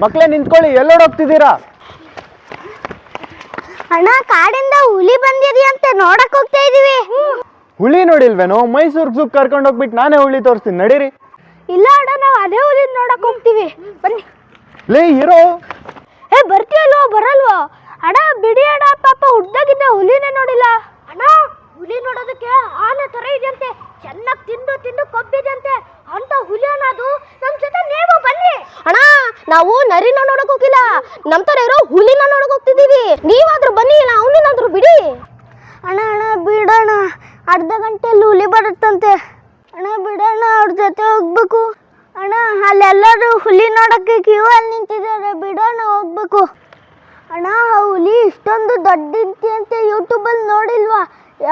ಮಕ್ಳೇ ನಿಂತ್ಕೊಳ್ಳಿ, ಎಲ್ಲೋಡೋಗ್ತಿದ್ದೀರಾ? ಅಣ್ಣ, ಕಾಡಿಂದ ಹುಲಿ ಬಂದಿದೆಯಂತೆ, ನೋಡಕ್ ಹೋಗ್ತಾ ಇದೀವಿ. ಹುಲಿ ನೋಡಿಲ್ವೇನೋ? ಮೈಸೂರು ಝೂ ಕರ್ಕೊಂಡು ಹೋಗ್ಬಿಟ್ಟು ನಾನೇ ಹುಲಿ ತೋರಿಸ್ತೀನಿ, ನಡೀರಿ. ಇಲ್ಲ ಅಣ್ಣ, ನಾವು ಅದೇ ಹುಲಿ ನೋಡಕ್ ಹೋಗ್ತೀವಿ, ಬನ್ನಿ. ಲೇ ಇರೋ, ಬರ್ತೀಯಲ್ವೋ ಬರಲ್ವೋ? ಅಣ್ಣ ಬಿಡಿ ಅಣ್ಣ, ಪಾಪ ಹುಡ್ದಾಗಿದ್ದ ಹುಲಿನೇ ನೋಡಿಲ್ಲ. ಅಣ್ಣ, ಹುಲಿ ನೋಡೋದಕ್ಕೆ ಆನೆ ತರ ಇದೆಯಂತೆ, ಚೆನ್ನಾಗಿ ತಿಂದು ತಿಂದು ಕೊಬ್ಬಿದೆಯಂತೆ. ಅಂತ ಹುಲಿ ಅಣ್ಣ ಅದು. ನಮ್ ಜೊತೆ ನೀವು ಬನ್ನಿ. ಅಣ್ಣ, ನಾವು ನರಿನ ನೋಡಕ್ ಹೋಗಿಲ್ಲ, ನಮ್ ತರ ಇರೋ ಹುಲಿನ ನೋಡಕ್ ಹೋಗ್ತಿದೀವಿ. ನೀವಾದ್ರೂ ಬನ್ನಿ, ಇಲ್ಲ ಅವನಿನಾದ್ರೂ ಬಿಡಿ. ಅಣ್ಣ ಅಣ್ಣ ಬಿಡೋಣ, ಅರ್ಧ ಗಂಟೆಯಲ್ಲಿ ಹುಲಿ ಬರುತ್ತಂತೆ. ಅಣ್ಣ ಬಿಡೋಣ, ಅವ್ರ ಜೊತೆ ಹೋಗ್ಬೇಕು. ಅಣ್ಣ, ಅಲ್ಲೆಲ್ಲರೂ ಹುಲಿ ನೋಡಕ್ಕೆ ಕ್ಯೂ ಅಲ್ಲಿ ನಿಂತಿದ್ದಾರೆ, ಬಿಡೋಣ ಹೋಗ್ಬೇಕು. ಅಣ್ಣ, ಆ ಹುಲಿ ಇಷ್ಟೊಂದು ದೊಡ್ಡ ಅಂತೆ, ಯೂಟ್ಯೂಬಲ್ಲಿ ನೋಡಿಲ್ವಾ?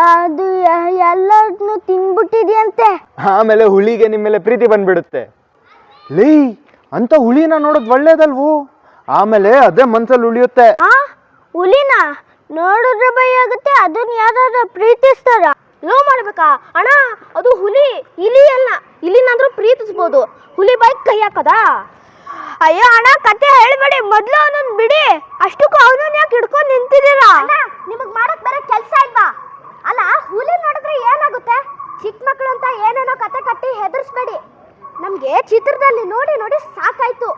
ಅದು ಎಲ್ಲರನ್ನು ತಿನ್ಬಿಟ್ಟಿದ್ಯಂತೆ. ಆಮೇಲೆ ಹುಲಿಗೆ ನಿಮ್ಮ ಮೇಲೆ ಪ್ರೀತಿ ಬಂದ್ಬಿಡುತ್ತೆ. ಲೇ, ಅಂತ ಹುಲಿನ ನೋಡೋದು ಒಳ್ಳೇದಲ್ವೂ? ಆಮೇಲೆ ಅದೇ ಮನ್ಸಲ್ಲಿ ಉಳಿಯುತ್ತೆ. ಹುಲಿನ ನೋಡಿದ್ರೆ ಭಯ ಆಗುತ್ತೆ, ಅದನ್ನ ಯಾರಾದ್ರೂ ಪ್ರೀತಿಸ್ತಾರ? ಲವ್ ಮಾಡ್ಬೇಕಾ? ಅಣ್ಣ, ಅದು ಹುಲಿ, ಇಲಿ ಅಲ್ಲ. ಇಲಿನಾದ್ರೂ ಪ್ರೀತಿಸ್ಬೋದು, ಹುಲಿ ಬೈಕ್ ಕೈ ಹಾಕದ? ಅಯ್ಯೋ ಅಣ್ಣ, ಕತೆ ಹೇಳ್ಬೇಡಿ, ಮೊದ್ಲು ಅವನನ್ನ ಬಿಡಿ. ಅಷ್ಟಕ್ಕೂ ಅವನನ್ನ ಯಾಕೆ ಹಿಡ್ಕೊಂಡು ನಿಂತಿದ್ದೀರಾ? ನಿಮಗ್ ಮಾಡಕ್ ಬೇರೆ ಕೆಲಸ ಇಲ್ವಾ? ಅಲ್ಲ, ಹುಲಿ ನೋಡಿದ್ರೆ ಏನಾಗುತ್ತೆ? ಚಿಕ್ಕ ಮಕ್ಕಳು ಅಂತ ಏನೇನೋ ಕತೆ ಕಟ್ಟಿ ಹೆದರ್ಸ್ಬೇಡಿ. ನಮ್ಗೆ ಚಿತ್ರದಲ್ಲಿ ನೋಡಿ ನೋಡಿ ಸಾಕಾಯ್ತು,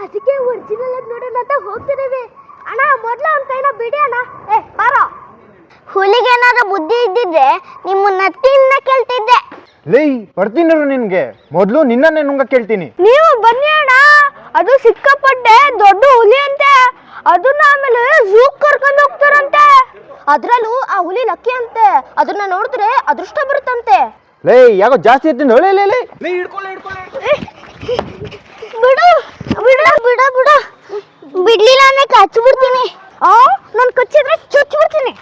ಅದಕ್ಕೆ ಒರಿಜಿನಲ್ ಆಗಿ ನೋಡೋಣ ಅಂತ ಹೋಗ್ತಿದ್ದೀವಿ. ಅಣ್ಣ, ಮೊದ್ಲು ಅವನ ಕೈನ ಬಿಡಿ ಅಣ್ಣ. ಬಾರೋ. ಹುಲಿಗೆ ಏನಾದ್ರು ಬುದ್ಧಿ ಇದ್ದಿದ್ರೆ ನಿಮ್ಮನ್ನ ತಿನ್ನ ಕೇಳ್ತಿದ್ದೆ. ಲೇ, ಬರ್ತೀನಿ ನಿನ್ಗೆ, ಮೊದ್ಲು ನಿನ್ನನ್ನೇ ನುಂಗ ಕೇಳ್ತೀನಿ. ನೀವು ಬನ್ನಿ ಅಣ್ಣ, ಅದು ಸಿಕ್ಕಾಪಟ್ಟೆ ದೊಡ್ಡ ಹುಲಿ ಅಂತೆ. ಅದನ್ನ ಆಮೇಲೆ ಝೂ ಕರ್ಕೊಂಡು ಹೋಗ್ತಾರಂತೆ. ಅದ್ರಲ್ಲೂ ಆ ಹುಲಿ ಲಕ್ಕಿ ಅಂತೆ, ಅದನ್ನ ನೋಡಿದ್ರೆ ಅದೃಷ್ಟ ಬರುತ್ತಂತೆ. ಲೇ, ಯಾಕೋ ಜಾಸ್ತಿ ಎತ್ತಿಂದ ಹೊಳೆ. ಬಿಡು ಬಿಡು ಬಿಡು ಬಿಡು, ಬಿಡ್ಲಿಲ್ಲ ಅಂದ್ರೆ ಕಚ್ಚಿಬಿಡ್ತೀನಿ. ನಾನು ಕಚ್ಚಿದ್ರೆ ಚುಚ್ಚಿಬಿಡ್ತೀನಿ.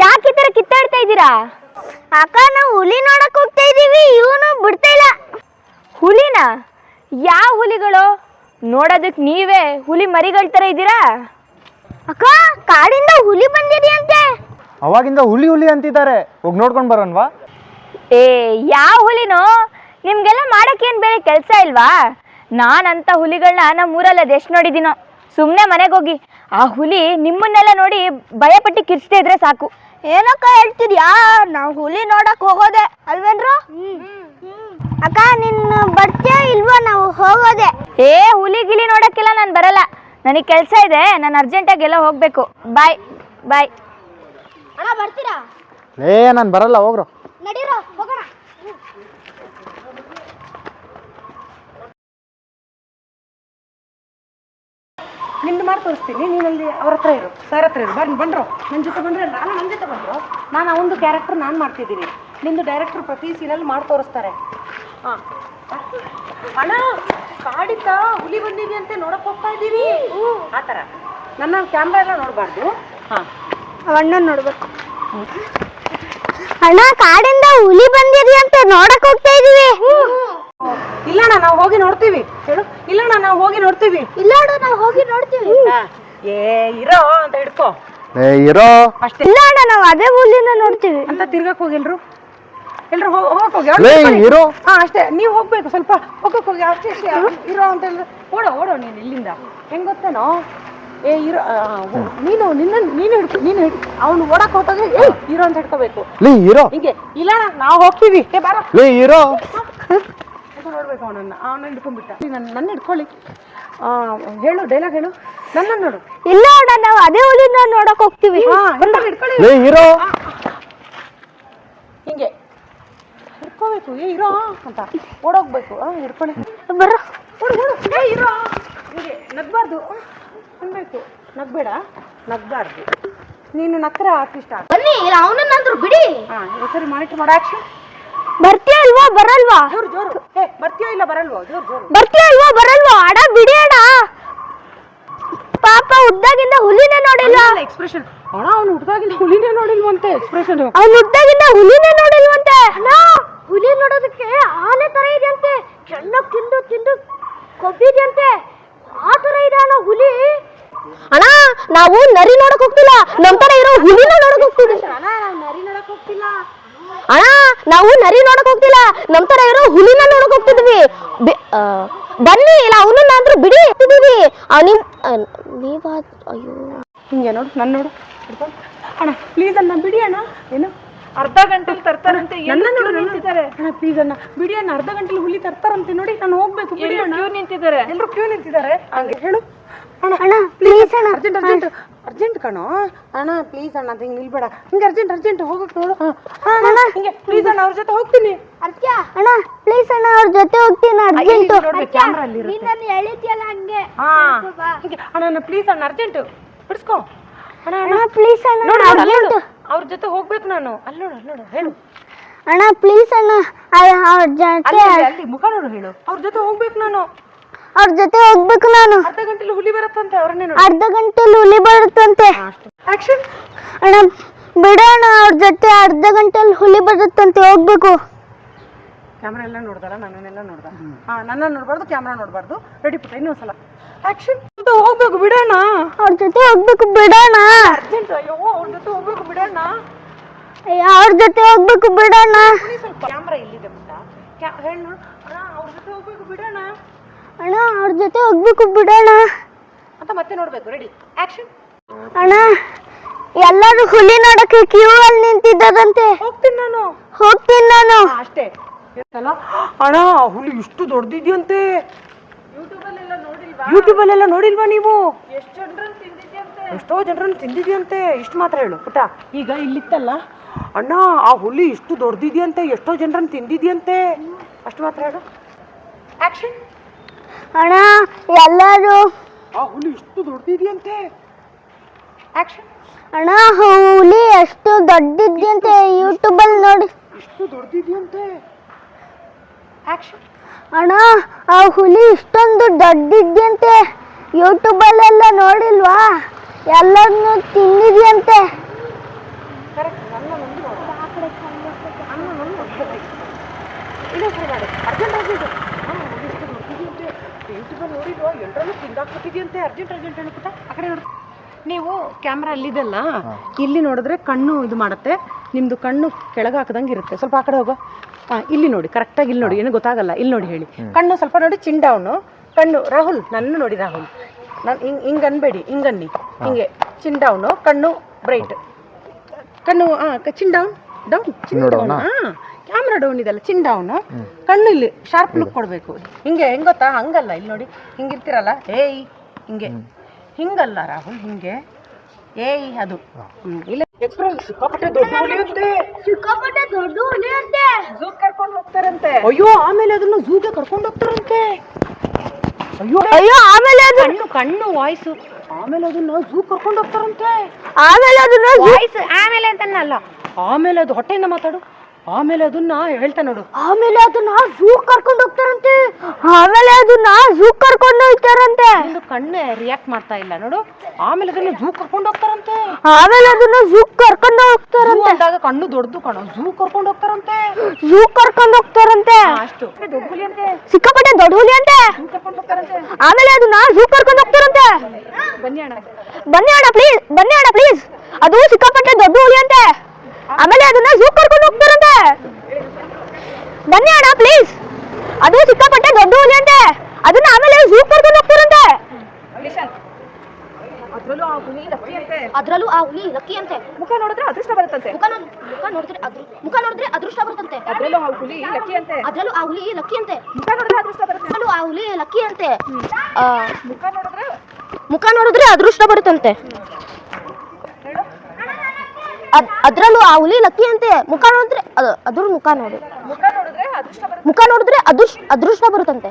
ಯಾಕೆ ಈ ತರ ಕಿತ್ತಾಡ್ತಾ ಇದ್ದೀರಾ? ಅಕ್ಕ, ನಾವು ಹುಲಿ ನೋಡಕ್ ಹೋಗ್ತಾ ಇದೀವಿ, ಇವನು ಬಿಡ್ತಾ ಇಲ್ಲ. ಹುಲಿನ? ಯಾವ ಹುಲಿಗಳು? ನೋಡೋದಕ್ ನೀವೇ ಹುಲಿ ಮರಿಗಳ ತರ ಇದ್ದೀರಾ. ಅಕ್ಕ, ಕಾಡಿಂದ ಹುಲಿ ಬಂದಿದೆಯಂತೆ. ಅವಾಗಿಂದ ಹುಲಿ ಅಂತಿದ್ದಾರೆ, ಹೋಗಿ ನೋಡ್ಕೊಂಡ್ ಬರೋನ್ವಾ? ಯಾವ ಹುಲಿನೋ? ನಿಮ್ಗೆಲ್ಲ ಮಾಡಕ್ಕೇನು ಬೇರೆ ಕೆಲಸ ಇಲ್ವಾ? ನಾನಂತ ಹುಲಿಗಳನ್ನ ನಮ್ಮ ಊರಲ್ಲಿ ಅದೆಷ್ಟು ನೋಡಿದ್ದೀನೋ. ಸುಮ್ಮನೆ ಮನೆಗೆ ಹೋಗಿ, ಆ ಹುಲಿ ನಿಮ್ಮನ್ನೆಲ್ಲ ನೋಡಿ ಭಯಪಟ್ಟು ಕಿರ್ಚ್ತಾ ಇದ್ರೆ ಸಾಕು. ಏನಕ್ಕ ಹೇಳ್ತಿದ್ಯಾ? ನಾವು ಹುಲಿ ನೋಡಕ್ ಹೋಗೋದೆ ಅಲ್ವೇನ್ರು? ಅಕ್ಕ, ನಿನ್ನ ಬರ್ತೀಯಾ ಇಲ್ವಾ? ನಾವು ಹೋಗೋದೆ. ಹುಲಿ ಗಿಲಿ ನೋಡಕ್ಕೆಲ್ಲ ನಾನು ಬರಲ್ಲ, ನನಗೆ ಕೆಲಸ ಇದೆ, ನಾನು ಅರ್ಜೆಂಟಾಗಿ ಎಲ್ಲ ಹೋಗ್ಬೇಕು. ಬಾಯ್ ಬಾಯ್. ಅಣ್ಣ, ಬರ್ತೀರಾ? ನಾನು ಬರಲ್ಲ, ಹೋಗ್ರು. ನಡೀರೋ, ಹೋಗೋಣ. ನಿಂದು ಮಾಡಿ ತೋರಿಸ್ತೀನಿ, ನೀನಲ್ಲಿ ಅವ್ರ ಹತ್ರ ಇರು, ಸರ್ ಹತ್ರ ಇರು. ಬಂದ್ರು ನನ್ನ ಜೊತೆ ಬಂದರೆ, ನನ್ನ ಜೊತೆ ಬಂದರು. ನಾನು ಅವನದು ಕ್ಯಾರೆಕ್ಟರ್ ನಾನು ಮಾಡ್ತಿದ್ದೀನಿ, ನಿಂದು ಡೈರೆಕ್ಟ್ರು ಪ್ರತಿ ಸೀನಲ್ಲಿ ಮಾಡಿ ತೋರಿಸ್ತಾರೆ. ಹಾಂ ಅಣ್ಣ, ಕಾಡಿದ್ದ ಹುಲಿ ಬಂದಿದೆಯಂತೆ, ನೋಡಕ್ಕೆ ಹೋಗ್ತಾ ಇದ್ದೀವಿ. ಆ ಥರ ನನ್ನ ಕ್ಯಾಮ್ರಾ ಎಲ್ಲ ನೋಡಬಾರ್ದು. ಹಾಂ, ಅಣ್ಣ ನೋಡ್ಬೇಕು. ಅಣ್ಣ, ಕಾಡಿಂದ ಹುಲಿ ಬಂದಿದೆಯಂತೆ, ನೋಡಕ್ ಹೋಗ್ತಾ ಇದೀವಿ. ಇಲ್ಲಣ್ಣ, ನಾವು ಹೋಗಿ ನೋಡ್ತೀವಿ. ಹೇಳು. ಇಲ್ಲಣ್ಣ, ನಾವು ಹೋಗಿ ನೋಡ್ತೀವಿ. ಇಲ್ಲ ಅಣ್ಣ, ನಾವು ಹೋಗಿ ನೋಡ್ತೀವಿ. ಇರೋ ಅಂತ ಹಿಡ್ಕೋ. ಇರೋ ಅಷ್ಟೇ. ಇಲ್ಲ ಅಣ್ಣ, ನಾವು ಅದೇ ಹುಲಿನ ನೋಡ್ತೀವಿ ಅಂತ ತಿರ್ಗಕ್ ಹೋಗಿ ಎಲ್ರು ಹೋಗಿ. ಇರೋ. ಹಾ, ಅಷ್ಟೇ. ನೀವು ಹೋಗ್ಬೇಕು, ಸ್ವಲ್ಪ ಹೋಗಕ್ ಹೋಗಿ ಅಷ್ಟೇ. ಇರೋ ಅಂತ ಹೇಳಿದ್ರೆ ಓಡೋ ನೀನು ಇಲ್ಲಿಂದ. ಹೆಂಗ್ ಗೊತ್ತೇನೋ? ಇರೋ, ನೀನು ಹಿಡ್ಕೊ. ಅವ್ನು ಓಡಕ್ ಹೋದಾಗ ಇರೋ ಅಂತ ಹಿಡ್ಕೋಬೇಕು. ಇರೋ. ಹಿಂಗೆ. ಇಲ್ಲ ನಾವು ಹೋಗ್ತೀವಿ. ಬಾರೋ. ಇರೋ. ನೋಡ್ಬೇಕು ಅವನನ್ನ ಹಿಡ್ಕೊಂಡ್ಬಿಟ್ಟ. ನನ್ನ ಹಿಡ್ಕೊಳ್ಳಿ. ಹೇಳು, ಡೈಲಾಗ್ ಹೇಳು. ನನ್ನ ನೋಡು. ಇಲ್ಲ ಅಣ್ಣ, ನಾವು ಅದೇ ಹುಲಿನ ನೋಡಕ್ ಹೋಗ್ತೀವಿ. ಹಿಡ್ಕೊಳ್ಳಿ. ಇರೋ. ಹಿಂಗೆ ಹಿಡ್ಕೋಬೇಕು. ಇರೋ ಅಂತ ಓಡೋಗ್ಬೇಕು. ಹಿಡ್ಕೊಳ್ಳಿ. ಬರೋ. ಇರೋ. ಹಿಂಗೆ ನಗ್ಬಾರ್ದು ಅನ್ಬೇಕು. ನಗ್ಬೇಡ, ನಗ್ಬಾರ್ದು. ನೀನು ನಕ್ಕರೆ ಆರ್ಟಿಸ್ಟ್ ಆಗ. ಬನ್ನಿ, ಇಲ್ಲ ಅವನನ್ನಾದ್ರೂ ಬಿಡಿ. ಸರಿ, ಮಾನಿಟರ್ ಮಾಡೋ ಆಕ್ಷನ್. ಬರ್ತೀಯ ಇಲ್ವಾ ಬರಲ್ವಾ? ಜೋರು. ಬರ್ತೀಯೋ ಇಲ್ಲ ಬರಲ್ವೋ? ಜೋರು. ಬರ್ತೀಯ ಇಲ್ವಾ ಬರಲ್ವಾ? ಅಡ ಬಿಡಿ ಅಡ. ಪಾಪ ಹುಡ್ದಾಗಿಂದ ಹುಲಿನೇ ನೋಡಿಲ್ಲ. ಎಕ್ಸ್ಪ್ರೆಷನ್. ಅವನು ಹುಡ್ದಾಗಿಂದ ಹುಲಿನೇ ನೋಡಿಲ್ವಂತೆ. ಎಕ್ಸ್ಪ್ರೆಷನ್. ಅವ್ನು ಹುಡ್ದಾಗಿಂದ ಹುಲಿನೇ ನೋಡಿಲ್ವಂತೆ. ಹುಲಿ ನೋಡೋದಕ್ಕೆ ಆನೆ ತರ ಇದೆಯಂತೆ, ಚೆನ್ನಾಗಿ ತಿಂದು ತಿಂದು ಕೊಬ್ಬಿದೆಯಂತೆ. ಆ ತರ ಇದೆ ಅಣ್ಣ ಹುಲಿ. ಅಣ್ಣ, ನಾವು ನರಿ ನೋಡಕ್ ಹೋಗ್ತಿಲ್ಲ, ನಮ್ ತರ ಇರೋ ಹುಲಿನ ನೋಡಕ್ ಹೋಗ್ತಿದ್ವಿ. ನಾವು ನರಿ ನೋಡಕ್ ಹೋಗ್ತಿಲ್ಲ. ಅಣ್ಣ ನಾವು ನರಿ ನೋಡಕ್ ಹೋಗ್ತಿಲ್ಲ, ನಮ್ ತರ ಇರೋ ಹುಲಿನ ನೋಡಕ್ ಹೋಗ್ತಿದ್ವಿ. ಬನ್ನಿ ಇಲ್ಲ ಅವನನ್ನಾದ್ರೂ ಬಿಡಿ ಇಟ್ಟಿದೀವಿ. ನೀವ ಅಯ್ಯೋ ಹಿಂಗೆ ನೋಡು, ನನ್ನ ನೋಡು ಹಿಡ್ಕೊಂಡು. ಅಣ್ಣ ಪ್ಲೀಸ್ ಅಣ್ಣ ಬಿಡಿ ಅಣ್ಣ. ಏನು ಅರ್ಧ ಗಂಟೆಲಿ ತರ್ತಾರಂತೆ. ನನ್ನ ನೋಡು ನಿಂತಿದ್ದಾರೆ. ಅಣ್ಣ ಪ್ಲೀಸ್ ಅಣ್ಣ ಬಿಡಿ ಅಣ್ಣ, ಅರ್ಧ ಗಂಟೆಲಿ ಹುಲಿ ತರ್ತಾರಂತೆ ನೋಡಿ, ನಾನು ಹೋಗ್ಬೇಕು. ಬಿಡಿ ಅಣ್ಣ. ಕ್ಯೂ ನಿಂತಿದ್ದಾರೆ. ಎಲ್ಲರೂ ಕ್ಯೂ ನಿಂತಿದ್ದಾರೆ. ಹಂಗೆ ಹೇಳು ಅಣ್ಣ. ಅಣ್ಣ ಪ್ಲೀಸ್ ಅಣ್ಣ, ಅರ್ಜೆಂಟ್ ಕಣೋ ಅಣ್ಣ, ಪ್ಲೀಸ್ ಅಣ್ಣ ಅಂತ ಹಿಂಗೆ ನಿಲ್ಬೇಡ. ಹಿಂಗೆ ಅರ್ಜೆಂಟ್ ಹೋಗಕ್ ನೋಡು. ಅಣ್ಣ ಹಿಂಗೆ ಪ್ಲೀಸ್ ಅಣ್ಣ, ಅವ್ರ ಜೊತೆ ಹೋಗ್ತೀನಿ. ಅಣ್ಣ ಪ್ಲೀಸ್ ಅಣ್ಣ, ಅವ್ರ ಜೊತೆ ಹೋಗ್ತೀನಿ ಅರ್ಜೆಂಟ್. ಕ್ಯಾಮ್ರಾ ಅಲ್ಲಿ ಇರುತ್ತೆ. ನಾನು ಹೇಳಿದ್ಯಲ್ಲ ಹಂಗೆ. ಹಿಂಗೆ ಅಣ್ಣ ಪ್ಲೀಸ್ ಅಣ್ಣ, ಅರ್ಜೆಂಟ್ ಬಿಡಿಸ್ಕೋ ಅಣ್ಣ. ಅಣ್ಣ ಪ್ಲೀಸ್ ಅಣ್ಣ ನೋಡು ಅರ್ಜೆಂಟ್. ಅವ್ರ ಜೊತೆ ಹೋಗ್ಬೇಕು ನಾನು. ಅಲ್ಲಿ ನೋಡು ಹೇಳು. ಅಣ್ಣ ಪ್ಲೀಸ್ ಅಣ್ಣ, ಅವ್ರ ಜೊತೆ ಅಲ್ಲಿ ಮುಖ ನೋಡು, ಹೇಳು. ಅವ್ರ ಜೊತೆ ಹೋಗ್ಬೇಕು ನಾನು. ಅವ್ರ ಜೊತೆ ಹೋಗ್ಬೇಕು ನಾನು. ಅರ್ಧ ಗಂಟೆಲಿ ಹುಲಿ ಬರುತ್ತಂತೆ, ಅವ್ರನ್ನೇ ನೋಡಿ. ಅರ್ಧ ಗಂಟೆಲಿ ಹುಲಿ ಬರುತ್ತಂತೆ. ಆಕ್ಷನ್. ಅಣ್ಣ ಬಿಡೋಣ, ಅವ್ರ ಜೊತೆ ಅರ್ಧ ಗಂಟೆಲಿ ಹುಲಿ ಬರುತ್ತಂತೆ, ಹೋಗ್ಬೇಕು. ಕ್ಯಾಮ್ರಾ ಎಲ್ಲ ನೋಡ್ದಾರ, ನನ್ನನ್ನೆಲ್ಲ ನೋಡ್ದ. ನನ್ನ ನೋಡ್ಬಾರ್ದು, ಕ್ಯಾಮ್ರಾ ನೋಡ್ಬಾರ್ದು. ರೆಡಿ ಪುಟ್ಟ, ಇನ್ನೊಂದ್ಸಲ ಆಕ್ಷನ್. ಹೋಗ್ಬೇಕು ಬಿಡೋಣ, ಅವ್ರ ಜೊತೆ ಹೋಗ್ಬೇಕು ಬಿಡೋಣ. ಅರ್ಜೆಂಟ್. ಅಯ್ಯೋ ಅವ್ರ ಜೊತೆ ಹೋಗ್ಬೇಕು ಬಿಡೋಣ. ಅವ್ರ ಜೊತೆ ಹೋಗ್ಬೇಕು ಬಿಡೋಣ. ಸ್ವಲ್ಪ ಕ್ಯಾಮ್ರಾ ಇಲ್ಲಿದೆ ಪುಟ್ಟ, ಹೇಳಿ ನೋಡು. ಅಣ್ಣ ಅವ್ರ ಜೊತೆ ಹೋಗ್ಬೇಕು ಬಿಡೋಣ ಅಣ್ಣ ಅವ್ರ ಜೊತೆ ಹೋಗ್ಬೇಕು ಬಿಡೋಣ ಅಂತ ಮತ್ತೆ ನೋಡ್ಬೇಕು. Ready action. ಅಣ್ಣ ಎಲ್ಲರೂ ಹುಲಿ ನೋಡಕ್ಕೆ ಕ್ಯೂ ಅಲ್ಲಿ ನಿಂತಿದ್ದಾರಂತೆ. ಹೋಗ್ತೀನಿ ನಾನು. ಅಷ್ಟೇ ಅಲ್ಲ ಅಣ್ಣ, ಹುಲಿ ಇಷ್ಟು ದೊಡ್ಡದಿದ್ಯಂತೆ. ಯೂಟ್ಯೂಬಲ್ಲೆಲ್ಲ ನೋಡಿಲ್ವಾ ನೀವು? ಎಷ್ಟೋ ಜನರನ್ನು ತಿಂದಿದ್ಯಂತೆ. ಇಷ್ಟು ಮಾತ್ರ ಹೇಳು ಪುಟ್ಟ. ಈಗ ಇಲ್ಲಿತ್ತಲ್ಲ ಅಣ್ಣ, ಆ ಹುಲಿ ಇಷ್ಟು ದೊಡ್ಡದಿದ್ಯಂತೆ, ಎಷ್ಟೋ ಜನರನ್ನು ತಿಂದಿದ್ಯಂತೆ. ಅಷ್ಟು ಮಾತ್ರ ಹೇಳು ಆಕ್ಷನ್. ಅಣ್ಣ ಎಲ್ಲರೂ ಆ ಹುಲಿ ಇಷ್ಟು ದೊಡ್ಡದಿದ್ಯಂತೆ. ಆಕ್ಷನ್. ಅಣ್ಣ ಹುಲಿ ಎಷ್ಟು ದೊಡ್ಡದಿದ್ಯಂತೆ, ಯೂಟ್ಯೂಬಲ್ಲಿ ನೋಡಿ. ಇಷ್ಟು ದೊಡ್ಡದಿದ್ಯಂತೆ. ಆಕ್ಷನ್. ಅಣ್ಣ ಆ ಹುಲಿ ಇಷ್ಟೊಂದು ದೊಡ್ಡದಿದ್ಯಂತೆ, ಯೂಟ್ಯೂಬಲ್ಲೆಲ್ಲ ನೋಡಿಲ್ವಾ, ಎಲ್ಲರನ್ನೂ ತಿಂದಿದ್ಯಂತೆ. ಕರೆಕ್ಟ್. ನನ್ನ ಒಂದು ನೋಡು. ಇನ್ನೊಂದ್ಸರಿ ಮಾಡು. ಅರ್ಜೆಂಟ್ ಯೂಟ್ಯೂಬಲ್ಲಿ ನೋಡಿಲ್ವಾ, ಎಲ್ಲರನ್ನೂ ತಿಂದಾಕ್ಬಿಟ್ಟಿದ್ಯಂತೆ. ಅರ್ಜೆಂಟ್ ಹೇಳ್ಬಿಟ್ಟ. ಆ ಕಡೆ ನೋಡು. ನೀವು ಕ್ಯಾಮ್ರಾ ಅಲ್ಲಿದೆಲ್ಲ, ಇಲ್ಲಿ ನೋಡಿದ್ರೆ ಕಣ್ಣು ಇದು ಮಾಡುತ್ತೆ. ನಿಮ್ಮದು ಕಣ್ಣು ಕೆಳಗೆ ಹಾಕದಂಗೆ ಇರುತ್ತೆ. ಸ್ವಲ್ಪ ಆ ಕಡೆ ಹೋಗೋ. ಇಲ್ಲಿ ನೋಡಿ, ಕರೆಕ್ಟಾಗಿ ಇಲ್ಲಿ ನೋಡಿ, ಏನೂ ಗೊತ್ತಾಗಲ್ಲ. ಇಲ್ಲಿ ನೋಡಿ ಹೇಳಿ. ಕಣ್ಣು ಸ್ವಲ್ಪ ನೋಡಿ, ಚಿನ್ ಡೌನು. ಕಣ್ಣು ರಾಹುಲ್, ನನ್ನ ನೋಡಿ ರಾಹುಲ್. ನಾನು ಹಿಂಗೆ ಅನ್ಬೇಡಿ, ಹಿಂಗನ್ನಿ. ಹಿಂಗೆ ಚಿನ್ ಡೌನು, ಕಣ್ಣು ಬ್ರೈಟ್. ಕಣ್ಣು ಚಿನ್ ಡೌನ್ ಚಿನ್ ಡೌನ್. ಕ್ಯಾಮ್ರಾ ಡೌನ್ ಇದೆಲ್ಲ, ಚಿನ್ ಡೌನು. ಕಣ್ಣು ಇಲ್ಲಿ ಶಾರ್ಪ್ ಲುಕ್ ಕೊಡಬೇಕು. ಹಿಂಗೆ ಹೆಂಗೆ ಗೊತ್ತಾ, ಹಂಗಲ್ಲ. ಇಲ್ಲಿ ನೋಡಿ, ಹಿಂಗಿರ್ತೀರಲ್ಲ, ಏಯ್ ಹಿಂಗೆ. ಹಿಂಗಲ್ಲ ರಾಹುಲ್, ಹಿಂಗೆ ಏಯ್ ಅದು. ಇಲ್ಲ ಸಿಕ್ಕಾಪಟ್ಟೆ ದೊಡ್ಡ ಹುಲಿ ಅಂತೆ. ಝೂ ಕರ್ಕೊಂಡು ಹೋಗ್ತಾರಂತೆ. ಅಯ್ಯೋ ಆಮೇಲೆ ಅದನ್ನ ಝೂಗೆ ಕರ್ಕೊಂಡು ಹೋಗ್ತಾರಂತೆ. ಅಯ್ಯೋ ಆಮೇಲೆ ಕಣ್ಣು ವಾಯ್ಸು. ಆಮೇಲೆ ಅದನ್ನ ಝೂ ಕರ್ಕೊಂಡು ಹೋಗ್ತಾರಂತೆ. ಆಮೇಲೆ ಅದನ್ನ ವಾಯ್ಸ್ ಆಮೇಲೆ ಅಂತಲ್ಲ, ಆಮೇಲೆ ಅದು ಹೊಟ್ಟೆಯಿಂದ ಮಾತಾಡು. ಆಮೇಲೆ ಅದನ್ನ ಹೇಳ್ತಾ ನೋಡು. ಆಮೇಲೆ ಅದನ್ನ ಝೂ ಕರ್ಕೊಂಡು ಹೋಗ್ತಾರಂತೆ. ಆಮೇಲೆ ಅದನ್ನ ಝೂ ಕರ್ಕೊಂಡು ಹೋಗ್ತಾರಂತೆ. ಒಂದು ಕಣ್ಣು ರಿಯಾಕ್ಟ್ ಮಾಡ್ತಾ ಇಲ್ಲ ನೋಡು. ಆಮೇಲೆ ಅದನ್ನ ಝೂ ಕರ್ಕೊಂಡು ಹೋಗ್ತಾರಂತೆ. ಆಮೇಲೆ ಅದನ್ನ ಝೂ ಕರ್ಕೊಂಡು ಹೋಗ್ತಾರಂತೆ. ಅಂದಾಗ ಕಣ್ಣು ದೊಡ್ಡದು ಕಣೋ, ಝೂ ಕರ್ಕೊಂಡು ಹೋಗ್ತಾರಂತೆ. ಝೂ ಕರ್ಕೊಂಡು ಹೋಗ್ತಾರಂತೆ. ಅಷ್ಟು ದೊಡ್ಡ ಹುಲಿ ಅಂತೆ, ಸಿಕ್ಕಾಪಟ್ಟೆ ದೊಡ್ಡ ಹುಲಿ ಅಂತೆ. ಝೂ ಕರ್ಕೊಂಡು ಹೋಗ್ತಾರಂತೆ. ಆಮೇಲೆ ಅದನ್ನ ಝೂ ಕರ್ಕೊಂಡು ಹೋಗ್ತಾರಂತೆ. ಬನ್ನಿ ಅಣ್ಣ ಪ್ಲೀಸ್. ಅದು ಸಿಕ್ಕಾಪಟ್ಟೆ ದೊಡ್ಡ ಹುಲಿ ಅಂತೆ. ಆಮೇಲೆ ಅದನ್ನ ಝೂ ಕರ್ಕೊಂಡು ಹೋಗ್ತಾರಂತೆ. ಬನ್ನಿ ಅಣ್ಣ ಪ್ಲೀಸ್. ಅದು ಸಿಕ್ಕಾಪಟ್ಟೆ ದೊಡ್ಡ ಹುಲಿ ಅಂತೆ. ಅದನ್ನ ಆಮೇಲೆ ಝೂ ಕರ್ಕೊಂಡು ಹೋಗ್ತಾರಂತೆ. ಅದ್ರಲ್ಲೂ ಆ ಹುಲಿ ಲಕ್ಕಿ ಅಂತೆ. ಮುಖ ನೋಡಿದ್ರೆ ಅದೃಷ್ಟ ಬರುತ್ತಂತೆ. ಮುಖ ನೋಡಿದ್ರೆ ಅದೃಷ್ಟ ಬರುತ್ತಂತೆ. ಅದ್ರಲ್ಲೂ ಆ ಹುಲಿ ಲಕ್ಕಿ ಅಂತೆ. ಅದ್ರಲ್ಲೂ ಆ ಹುಲಿ ಲಕ್ಕಿ ಅಂತೆ. ಮುಖ ನೋಡಿದ್ರೆ ಅದೃಷ್ಟ ಬರುತ್ತೆ. ಅದ್ರಲ್ಲೂ ಆ ಹುಲಿ ಲಕ್ಕಿ ಅಂತೆ. ಮುಖ ನೋಡಿದ್ರೆ ಮುಖ ನೋಡಿದ್ರೆ ಅದೃಷ್ಟ ಬರುತ್ತಂತೆ. ಅದ್ರಲ್ಲೂ ಆ ಹುಲಿ ಲಕ್ಕಿ ಅಂತೆ. ಮುಖ ನೋಡಿದ್ರೆ ಅದ್ರ ಮುಖ ನೋಡಿ. ಮುಖ ನೋಡಿದ್ರೆ ಅದೃಷ್ಟ ಬರುತ್ತಂತೆ.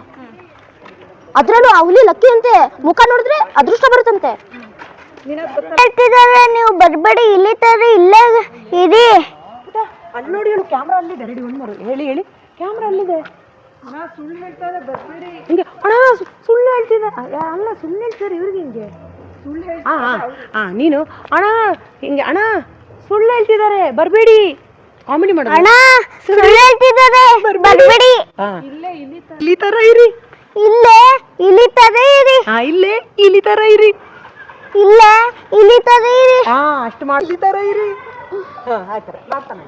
ಅದ್ರಲ್ಲೂ ಆ ಹುಲಿ ಲಕ್ಕಿ ಅಂತೆ. ಮುಖ ನೋಡಿದ್ರೆ ಅದೃಷ್ಟ ಬರುತ್ತಂತೆ. ನೀವು ಬರ್ಬೇಡಿ, ಇಲ್ಲಿ ತರ ಇಲ್ಲೇ ಇರಿ. ಅಲ್ಲಿ ನೋಡಿ ಹೇಳು, ಕ್ಯಾಮ್ರಾ ಅಲ್ಲಿದೆ. ರೆಡಿ ಒಂದು ಮಾಡು. ಹೇಳಿ ಕ್ಯಾಮ್ರಾ ಅಲ್ಲಿದೆ. ಸುಳ್ಳು ಹೇಳ್ತಾರೆ, ಬರ್ಬೇಡಿ. ಹಿಂಗೆ ಅಣ್ಣ ಸುಳ್ಳು ಹೇಳ್ತಿದ್ದಾರೆ. ಅಲ್ಲ ಸುಳ್ಳು ಹೇಳ್ತಾರೆ ಇವ್ರಿಗೆ. ಹಿಂಗೆ ಸುಳ್ಳು ಹೇಳ್ತಾರೆ. ನೀನು ಅಣ್ಣ ಹಿಂಗೆ ಅಣ್ಣ ಸುಳ್ಳು ಹೇಳ್ತಿದ್ದಾರೆ, ಬರ್ಬೇಡಿ. ಕಾಮಿಡಿ ಮಾಡ. ಅಣ್ಣ ಸುಳ್ಳು ಹೇಳ್ತಿದ್ದಾರೆ, ಬರ್ಬೇಡಿ. ಇಲ್ಲಿ ತರ ಇರಿ. ಇಲ್ಲೇ ಇಲ್ಲಿ ತರ ಇರಿ. ಇಲ್ಲೇ ಇಲ್ಲಿ ತರ ಇರಿ. ಇಲ್ಲೇ ಇಲ್ಲಿ ತರ ಇರಿ. ಅಷ್ಟು ಮಾಡಿ ಇಲ್ಲಿ ತರ ಇರಿ. ಆಯ್ತಾರೆ ಮಾಡ್ತಾನೆ.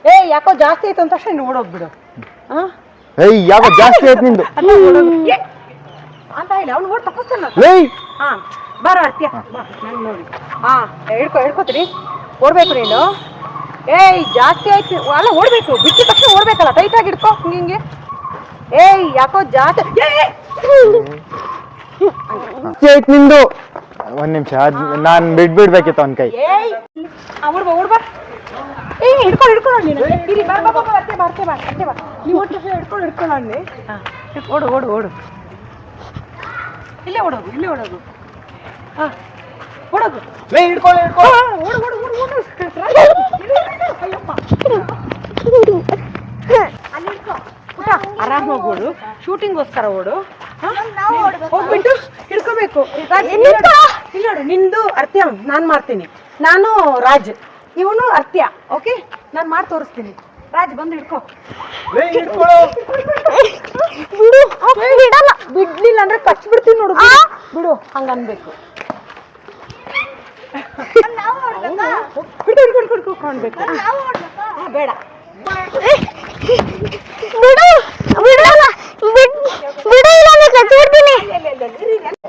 ಏ ಯಾಕೋ ಜಾಸ್ತಿ ಆಯ್ತು ಅಂತ ತಕ್ಷಣ ನೀನು ಓಡೋಗ್ಬಿಡು ಹಾ ಏಯ್ ಯಾವ ಜಾಸ್ತಿ ಆಯ್ತು ನಿಂದು ಅಂತ ಹೇಳಿ ಅವ್ನು ಓಡ್ ತಪ್ಪಿಸ್ತಾನ ಲೇ ಹಾ ಬಾರ ಅರ್ತ್ಯ ಬಾ ನಾನು ನೋಡಿ ಹಾ ಹಿಡ್ಕೋತೀನಿ ಓಡ್ಬೇಕು ನೀನು ಏಯ್ ಜಾಸ್ತಿ ಆಯ್ತು ಅಲ್ಲ ಓಡ್ಬೇಕು ಬಿಟ್ಟಿದ ತಕ್ಷಣ ಓಡ್ಬೇಕಲ್ಲ ಟೈಟ್ ಆಗಿ ಹಿಡ್ಕೋ ಹಿಂಗೆ ಏಯ್ ಯಾಕೋ ಜಾಸ್ತಿ ಜಾಸ್ತಿ ಆಯ್ತು ನಿಂದು ಒಂದ್ ನಿಮಿಷ ನಾನ್ ಬಿಡ್ಬೇಕಿತ್ತು ಅವ್ನ ಕೈ ಏಯ್ ಓಡ್ಬಾ ಓಡ್ಬಾ ಏ ಹಿಡ್ಕೊಂಡು ನೀನು ಇರಿ ಬಾ ಬಾ ಬಾ ಅರ್ತೆ ಬಾ ನೀವು ಒಟ್ಟು ಹಿಡ್ಕೊಂಡು ಅಲ್ಲಿ ಹಾಂ ಓಡು ಇಲ್ಲೇ ಓಡೋಗು ಹಾಂ ಓಡೋಗು ಲೇ ಹಿಡ್ಕೊಳ್ಳಿ ಓಡು ಅಯ್ಯಪ್ಪ ಅಲ್ಲಿ ಹಿಡ್ಕೊ ಪುಟ್ಟ ಆರಾಮಾಗಿ ಓಡು ಶೂಟಿಂಗ್ಗೋಸ್ಕರ ಓಡು ಹೋಗ್ಬಿಟ್ಟು ಹಿಡ್ಕೋಬೇಕು ಇಲ್ಲಿ ನೋಡು ನಿಂದು ಅರ್ತ್ಯ ನಾನು ಮಾಡ್ತೀನಿ ನಾನು ರಾಜ್ ಇವನು ಅರ್ತ್ಯ ಓಕೆ ನಾನು ಮಾಡಿ ತೋರಿಸ್ತೀನಿ ರಾಜ್ ಬಂದು ಹಿಡ್ಕೊ ಬಿಡಲ್ಲ ಬಿಡ್ಲಿಲ್ಲ ಅಂದ್ರೆ ಕಚ್ಬಿಡ್ತೀನಿ ನೋಡು ಬಿಡು ಹಂಗ ಅನ್ಬೇಕು ಹಿಡ್ಕೊಂಡು ಕಾಣ್ಬೇಕು ಬೇಡ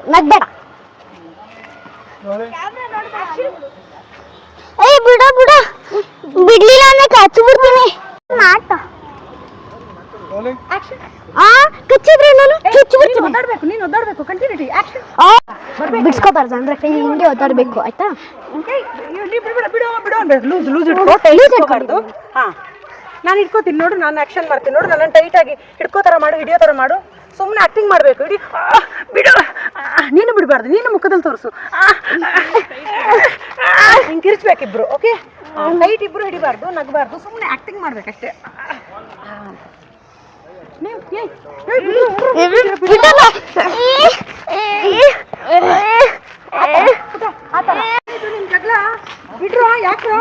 ನಗ್ಬೇಡ ಏಯ್ ಬಿಡು ಬಿಡ್ಲಿಲ್ಲ ಅಂದ್ರೆ ಕಚ್ಚಿ ಬಿಡ್ತೀನಿ ನಾಟ ಕಚ್ಚಿದ್ರೆ ನಾನು ನೀನು ಒದ್ದಾಡ್ಬೇಕು ಕಂಟಿನ್ಯೂಟಿ ಆಕ್ಷನ್ ಬಿಡ್ಸ್ಕೋಬಾರ್ದು ಅಂದ್ರೆ ಕೈ ಹಿಂಗೆ ಒದ್ದಾಡ್ಬೇಕು ಆಯ್ತಾ ಲೂಸ್ ಇಟ್ಕೋಬಾರ್ದು ಹಾ ನಾನು ಇಟ್ಕೋತೀನಿ ನೋಡು ನಾನು ಆಕ್ಷನ್ ಮಾಡ್ತೀನಿ ನೋಡು ನನ್ನ ಟೈಟ್ ಆಗಿ ಹಿಡ್ಕೋ ಥರ ಮಾಡು ಹಿಡಿಯೋ ಥರ ಮಾಡು ಸುಮ್ಮನೆ ಆಕ್ಟಿಂಗ್ ಮಾಡಬೇಕು ಇಡೀ ಬಿಡು ನೀನು ಬಿಡಬಾರ್ದು ನೀನು ಮುಖದಲ್ಲಿ ತೋರಿಸು ಹಿಂಗೆ ಕಿರಿಚ್ಬೇಕಿಬ್ರು ಓಕೆ ಟೈಟ್ ಇಬ್ರು ಹಿಡಿಬಾರ್ದು ನಗಬಾರ್ದು ಸುಮ್ಮನೆ ಆಕ್ಟಿಂಗ್ ಮಾಡ್ಬೇಕಷ್ಟೇ ಜಗಳ ಬಿಡ್ರು ಯಾಕ್ರು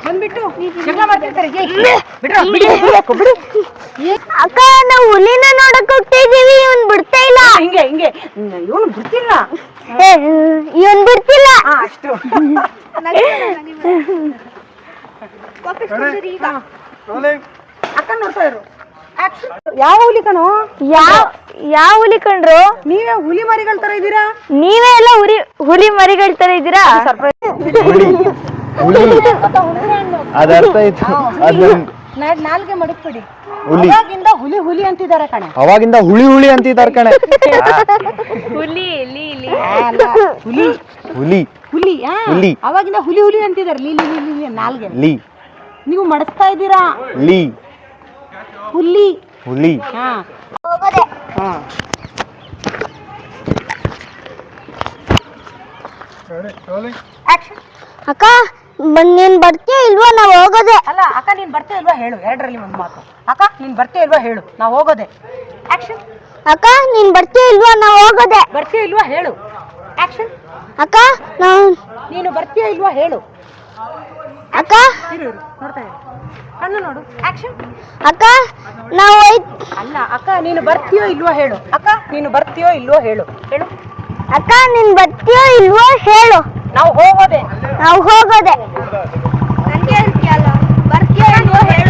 ಬಂದ್ಬಿಟ್ಟು ಜಗಳ ಮಾಡ್ತಿರ್ತಾರೆ ಬಿಡು ಅಕ್ಕ ನಾವು ಹುಲಿನ ನೋಡಕ್ ಹೋಗ್ತಾ ಇದೀವಿ ಇವನ್ ಬಿಡ್ತಾ ಇಲ್ಲ ಹಿಂಗೆ ಇವನು ಬಿಡ್ತಿಲ್ಲ ಇವನ್ ಬಿಡ್ತಿಲ್ಲ ಅಷ್ಟು ಅಕ್ಕ ನೋಡ್ತಾ ಇರು ಯಾವ ಹುಲಿ ಕಣೋ ಯಾವ ಹುಲಿ ಕಂಡ್ರು ನೀವೇ ಹುಲಿ ಮರಿಗಳ ತರ ಇದ್ದೀರಾ ನೀವೇ ಎಲ್ಲ ಹುಲಿ ಮರಿಗಳ ತರ ಇದ್ದೀರಾ ಅದ ಅರ್ಥ ಆಯ್ತು ಅದೊಂದು ನಾಲ್ಗೆ ಮಡಕ್ಬಿಡಿ ಹುಲಿ ಅವಾಗಿಂದ ಹುಲಿ ಅಂತಿದ್ದಾರೆ ಕಣೆ ಅವಾಗಿಂದ ಹುಳಿ ಅಂತಿದ್ದಾರೆ ಕಣೆ ಹುಲಿ ಹುಲಿ ಅವಾಗಿಂದ ಹುಲಿ ಅಂತಿದ್ದಾರೆ ಲೀಲಿ ನಾಲ್ಗೆ ಲೀ ನೀವು ಮಡಸ್ತಾ ಇದ್ದೀರಾ ಲೀ ಹುಲಿ ಹಾ ಅಕ್ಕ ನೀನ್ ಬರ್ತೀಯ ಇಲ್ವಾ ನಾವ್ ಹೋಗೋದೆ ಅಲ್ಲ ಅಕ್ಕ ನೀನ್ ಬರ್ತೀಯ ಇಲ್ವಾ ಹೇಳು ಎರಡರಲ್ಲಿ ಒಂದು ಮಾತು ಅಕ್ಕ ನೀನ್ ಬರ್ತೀಯ ಇಲ್ವಾ ಹೇಳು ನಾವು ಹೋಗೋದೆ ಆಕ್ಷನ್ ಅಕ್ಕ ನೀನ್ ಬರ್ತೀಯ ಇಲ್ವಾ ನಾವ್ ಹೋಗೋದೆ ಬರ್ತೀಯ ಇಲ್ವಾ ಹೇಳು ಆಕ್ಷನ್ ಅಕ್ಕ ನೀನು ಬರ್ತೀಯ ಇಲ್ವಾ ಹೇಳು ಅಕ್ಕ ಇರು ನೋಡ್ತಾ ಇರು ಕಣ್ಣು ನೋಡು ಆಕ್ಷನ್ ಅಕ್ಕ ನಾವು ಅಲ್ಲ ಅಕ್ಕ ನೀನು ಬರ್ತೀಯೋ ಇಲ್ವಾ ಹೇಳು ಅಕ್ಕ ನೀನು ಬರ್ತೀಯೋ ಇಲ್ವೋ ಹೇಳು ಅಕ್ಕ ನೀನ್ ಬರ್ತೀಯೋ ಇಲ್ವೋ ಹೇಳು ನಾವು ಹೋಗೋದೆ ನಾವು ಹೋಗೋದೆ ನನಗೆ ಹೇಳ್ತೀಯಲ್ಲ ಬರ್ತೀಯೋ ಇಲ್ವೋ ಹೇಳು